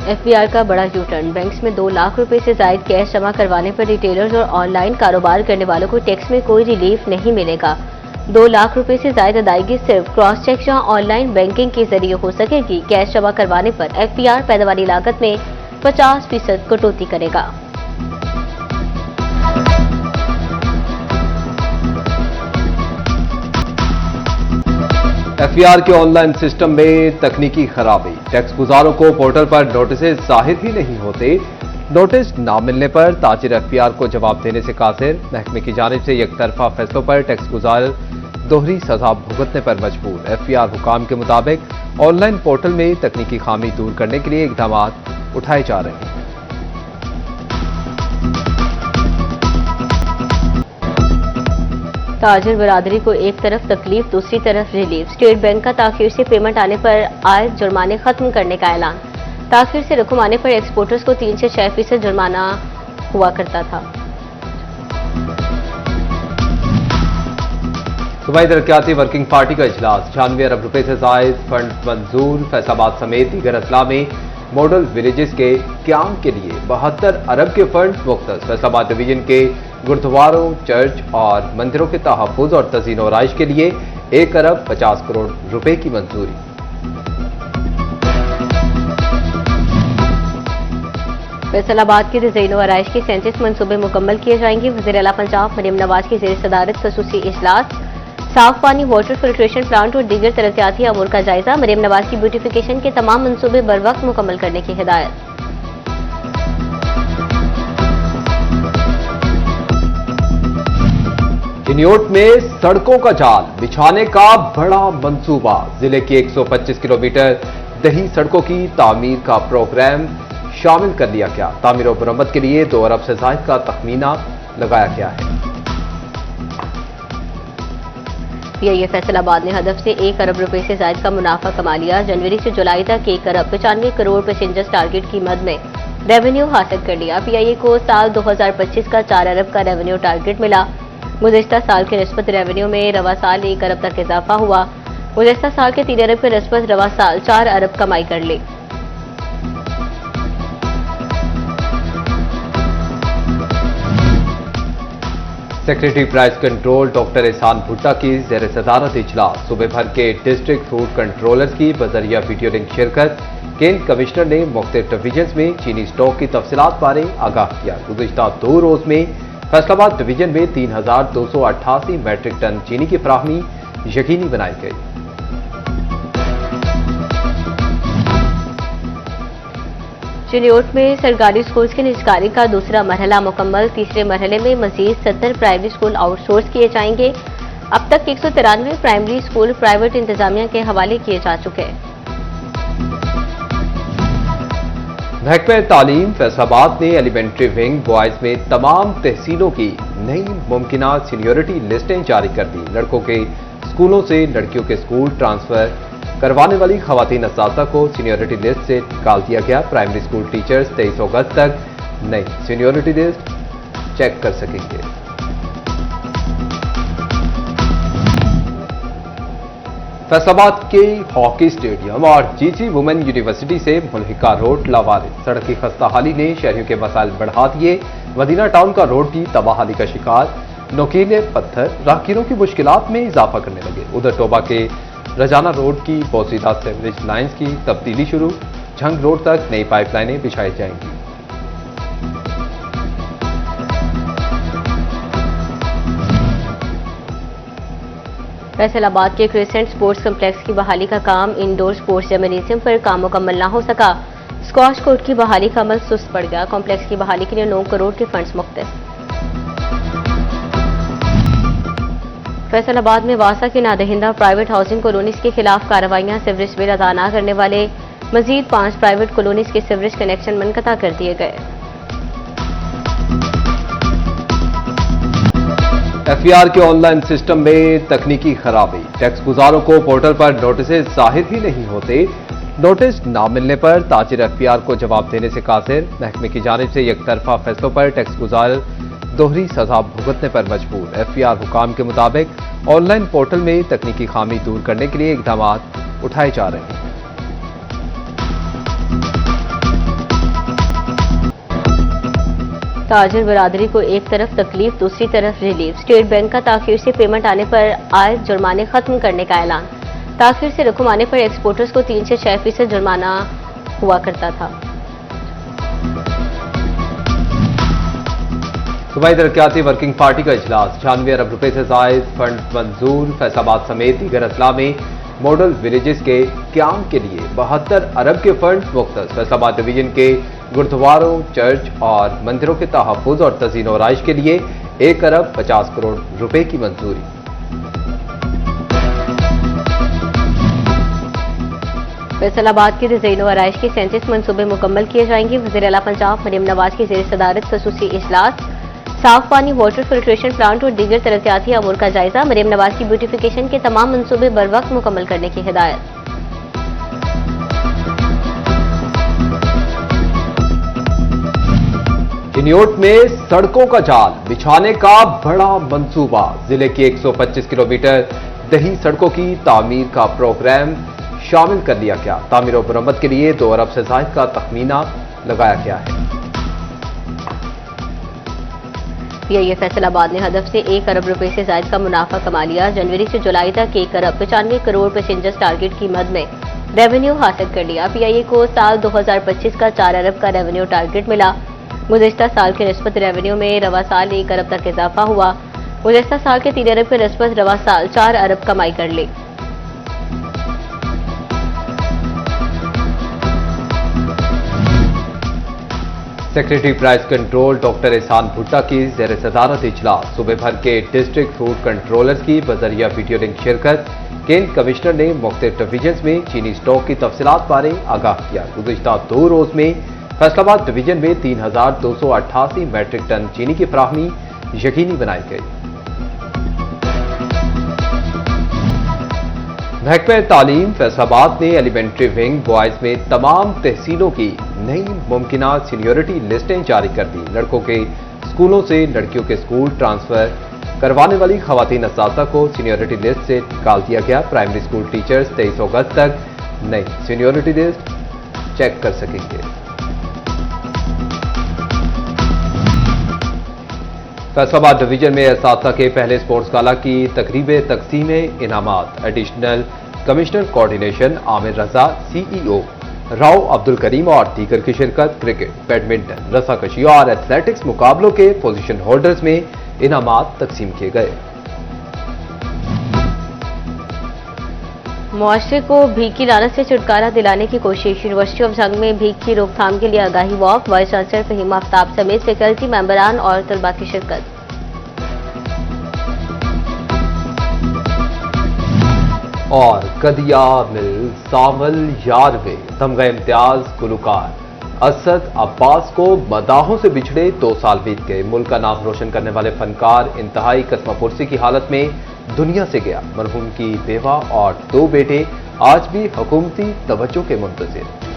FBR का बड़ा U turn. Banks में 2 लाख रुपए से जायद कैश जमा करवाने पर रिटेलर्स और ऑनलाइन कारोबार करने वालों को टैक्स में कोई रिलीफ नहीं मिलेगा। 2 लाख रुपए से जायद अदायगी सिर्फ क्रॉस चेक या ऑनलाइन बैंकिंग के जरिए हो सकेगी। कैश जमा करवाने पर एफबीआर पैदावारी लागत में 50% कटौती करेगा। एफबीआर के ऑनलाइन सिस्टम में तकनीकी खराबी। टैक्स गुजारों को पोर्टल पर नोटिस जाहिर ही नहीं होते। नोटिस न मिलने पर ताजिर एफबीआर को जवाब देने से कासिर। महकमे की जानिब से एक तरफा फैसलों पर टैक्स गुजार दोहरी सजा भुगतने पर मजबूर। एफबीआर हुकाम के मुताबिक ऑनलाइन पोर्टल में तकनीकी खामी दूर करने के लिए इकदाम उठाए जा रहे हैं। ताजिर बरादरी को एक तरफ तकलीफ, दूसरी तरफ रिलीफ। स्टेट बैंक का ताखिर से पेमेंट आने पर आयद जुर्माने खत्म करने का ऐलान। ताखिर से रकम आने पर एक्सपोर्टर्स को 3 से 6% जुर्माना हुआ करता था। सूबाई तरक्याती वर्किंग पार्टी का इजलास। 96 अरब रुपए से जायद फंड मंजूर। फैसलाबाद समेत दीगर अजला में मॉडल विलेजेस के क्याम के लिए 72 अरब के फंड मुख्तस। फैसलाबाद डिवीजन के गुरुद्वारों, चर्च और मंदिरों के तहफ्फुज और तज़ीन और आइश के लिए 1 अरब 50 करोड़ रुपए की मंजूरी। फैसलाबाद के तज़ीन और आइश के 37 मनसूबे मुकम्मल किए जाएंगे। वज़ीर आला पंजाब मरियम नवाज की ज़ेर सदारत खसूसी इजलास। साफ पानी वाटर फिल्ट्रेशन प्लांट और दीगर तरक्याती अमूर का जायजा। मरियम नवाज की ब्यूटिफिकेशन के तमाम मनसूबे बर वक्त मुकम्मल करने की हिदायत। चिन्योट में सड़कों का जाल बिछाने का बड़ा मंसूबा। जिले की 125 किलोमीटर दही सड़कों की तामीर का प्रोग्राम शामिल कर लिया गया। तामीर और मरम्मत के लिए 2 अरब से जायद का तखमीना लगाया गया है। पीआईए फैसलाबाद ने हदफ से 1 अरब रुपए से जायद का मुनाफा कमा लिया। जनवरी से जुलाई तक 1 अरब 95 करोड़ पैसेंजर्स टारगेट की मद में रेवेन्यू हासिल कर लिया। पीआईए को साल 2025 का 4 अरब का रेवेन्यू टारगेट मिला। गुज़िश्ता साल के निस्बत रेवेन्यू में रवा साल 1 अरब तक इजाफा हुआ। गुज़िश्ता साल के 3 अरब के निस्बत रवा साल 4 अरब कमाई कर ली। सेक्रेटरी प्राइस कंट्रोल डॉक्टर एहसान भुट्टा की ज़ेर सदारत इजलास। सूबे भर के डिस्ट्रिक्ट फूड कंट्रोलर्स की बजरिया वीडियो लिंक शिरकत। केंद्र कमिश्नर ने मुख्तलिफ डिवीजन में चीनी स्टॉक की तफसीलात बारे आगाह किया। गुज़िश्ता 2 रोज में फैसलाबाद डिवीजन में 3288 मैट्रिक टन चीनी की फराहमी यकीनी बनाई गई। चिन्योट में सरकारी स्कूल्स की निजकारी का दूसरा मरहला मुकम्मल। तीसरे मरहले में मजीद 70 प्राइमरी स्कूल आउटसोर्स किए जाएंगे। अब तक 193 प्राइमरी स्कूल प्राइवेट इंतजामिया के हवाले किए जा चुके हैं। महकमे तालीम फैसलाबाद ने एलिमेंट्री विंग बॉयज में तमाम तहसीलों की नई मुमकिना सीनियोरिटी लिस्टें जारी कर दी। लड़कों के स्कूलों से लड़कियों के स्कूल ट्रांसफर करवाने वाली खवातीन असातिज़ा को सीनियोरिटी लिस्ट से निकाल दिया गया। प्राइमरी स्कूल टीचर्स 23 अगस्त तक नई सीनियोरिटी लिस्ट चेक कर सकेंगे। फैसलाबाद के हॉकी स्टेडियम और जीजी वुमेन यूनिवर्सिटी से मुल्हिका रोड लावारिस। सड़क की खस्ताहाली ने शहरियों के मसाइल बढ़ा दिए। मदीना टाउन का रोड भी तबाहाली का शिकार। नुकीले पत्थर राहगीरों की मुश्किलात में इजाफा करने लगे। उधर टोबा के रजाना रोड की बोसीदा सेवरेज लाइन्स की तब्दीली शुरू। झंग रोड तक नई पाइपलाइनें बिछाई जाएंगी। फैसलाबाद के क्रिसेंट स्पोर्ट्स कम्प्लेक्स की बहाली का काम इंडोर स्पोर्ट्स जिम्नेशियम पर काम मुकम्मल न हो सका। स्क्वाश कोर्ट की बहाली का अमल सुस्त पड़ गया। कॉम्प्लेक्स की बहाली के लिए 9 करोड़ के फंड्स मुख्तस। फैसलाबाद में वासा के नादहिंदा प्राइवेट हाउसिंग कॉलोनीज के खिलाफ कार्रवाइयां। सीवरेज बिल अदा न करने वाले मजीद 5 प्राइवेट कॉलोनीज के सीवरेज कनेक्शन मुनक़ता कर दिए गए। एफबीआर के ऑनलाइन सिस्टम में तकनीकी खराबी। टैक्स गुजारों को पोर्टल पर नोटिस जाहिर ही नहीं होते। नोटिस न मिलने पर ताजिर एफबीआर को जवाब देने से कासिर। महकमे की जानिब से एक तरफा फैसलों पर टैक्स गुजार दोहरी सजा भुगतने पर मजबूर। एफआईआर हुकाम के मुताबिक ऑनलाइन पोर्टल में तकनीकी खामी दूर करने के लिए इकदाम उठाए जा रहे हैं। ताजिर बरादरी को एक तरफ तकलीफ, दूसरी तरफ रिलीफ। स्टेट बैंक का ताखिर से पेमेंट आने पर आयद जुर्माने खत्म करने का ऐलान। ताखिर से रकम आने पर एक्सपोर्टर्स को 3 से 6% जुर्माना हुआ करता था। सूबाई तरक्याती वर्किंग पार्टी का इजलास। 96 अरब रुपए से जायद फंड मंजूर। फैसलाबाद समेत दीगर अजला में मॉडल विलेजेस के क्याम के लिए 72 अरब के फंड मुख्तस। फैसलाबाद डिवीजन के गुरुद्वारों, चर्च और मंदिरों के तहफ्फुज और तज़ीन और आइश के लिए 1 अरब 50 करोड़ रुपए की मंजूरी। फैसलाबाद के तज़ीन और आइश के 37 मनसूबे मुकम्मल किए जाएंगे। वज़ीर आला पंजाब मरियम नवाज की ज़ेर सदारत खसूसी इजलास। साफ पानी वाटर फिल्ट्रेशन प्लांट और दीगर तरक्याती अमूर का जायजा। मरियम नवाज की ब्यूटिफिकेशन के तमाम मनसूबे बर वक्त मुकम्मल करने की हिदायत। चिन्योट में सड़कों का जाल बिछाने का बड़ा मंसूबा। जिले की 125 किलोमीटर दही सड़कों की तामीर का प्रोग्राम शामिल कर लिया गया। तामीर और मुरम्मत के लिए 2 अरब से जायद का तखमीना लगाया गया है। पीआईए फैसलाबाद ने हदफ से 1 अरब रुपए से जायद का मुनाफा कमा लिया। जनवरी से जुलाई तक 1 अरब 95 करोड़ पैसेंजर्स टारगेट की मद में रेवेन्यू हासिल कर लिया। पीआईए को साल 2025 का 4 अरब का रेवेन्यू टारगेट मिला। गुज़िश्ता साल के निस्बत रेवेन्यू में रवा साल 1 अरब तक इजाफा हुआ। गुज़िश्ता साल के 3 अरब के निस्बत रवा साल 4 अरब कमाई कर ली। सेक्रेटरी प्राइस कंट्रोल डॉक्टर एहसान भुट्टा की ज़ेर सदारत इजलास। सूबे भर के डिस्ट्रिक्ट फूड कंट्रोलर्स की बजरिया वीडियो लिंक शिरकत। केंद्र कमिश्नर ने मुख्तलिफ डिवीजन में चीनी स्टॉक की तफसीलात बारे आगाह किया। गुज़िश्ता 2 रोज में फैसलाबाद डिवीजन में 3288 मैट्रिक टन चीनी की फराहमी यकीनी बनाई गई। महकमे तालीम फैसलाबाद ने एलिमेंट्री विंग बॉयज में तमाम तहसीलों की नई मुमकिना सीनियोरिटी लिस्टें जारी कर दी। लड़कों के स्कूलों से लड़कियों के स्कूल ट्रांसफर करवाने वाली खवातीन असातिज़ा को सीनियोरिटी लिस्ट से निकाल दिया गया। प्राइमरी स्कूल टीचर्स 23 अगस्त तक नई सीनियोरिटी लिस्ट चेक कर सकेंगे। फैसलाबाद डिवीजन में असातिज़ा के पहले स्पोर्ट्स गाला की तकरीब तकसीम इनामात। एडिशनल कमिश्नर कोऑर्डिनेशन आमिर रजा, सीईओ राव अब्दुल करीम और दीगर की शिरकत। क्रिकेट, बैडमिंटन, रस्साकशी और एथलेटिक्स मुकाबलों के पोजीशन होल्डर्स में इनामात तकसीम किए गए। मुआशरे को भीख की लानत से छुटकारा दिलाने की कोशिश। यूनिवर्सिटी ऑफ जंग में भीख की रोकथाम के लिए आगाही walk. Vice chancellor Faheem Aftab समेत फैकल्टी मेंबरान और तलबा की शिरकत। और कदिया मिल सावल यार में तमगा इम्तियाज गुलकार असद अब्बास को मदाहों से बिछड़े 2 साल बीत गए। मुल्क का नाम रोशन करने वाले फनकार इंतहाई कसमापुरसी की हालत में दुनिया से गया। मरहूम की बेवा और 2 बेटे आज भी हुकूमती तवज्जो के मुंतज़िर।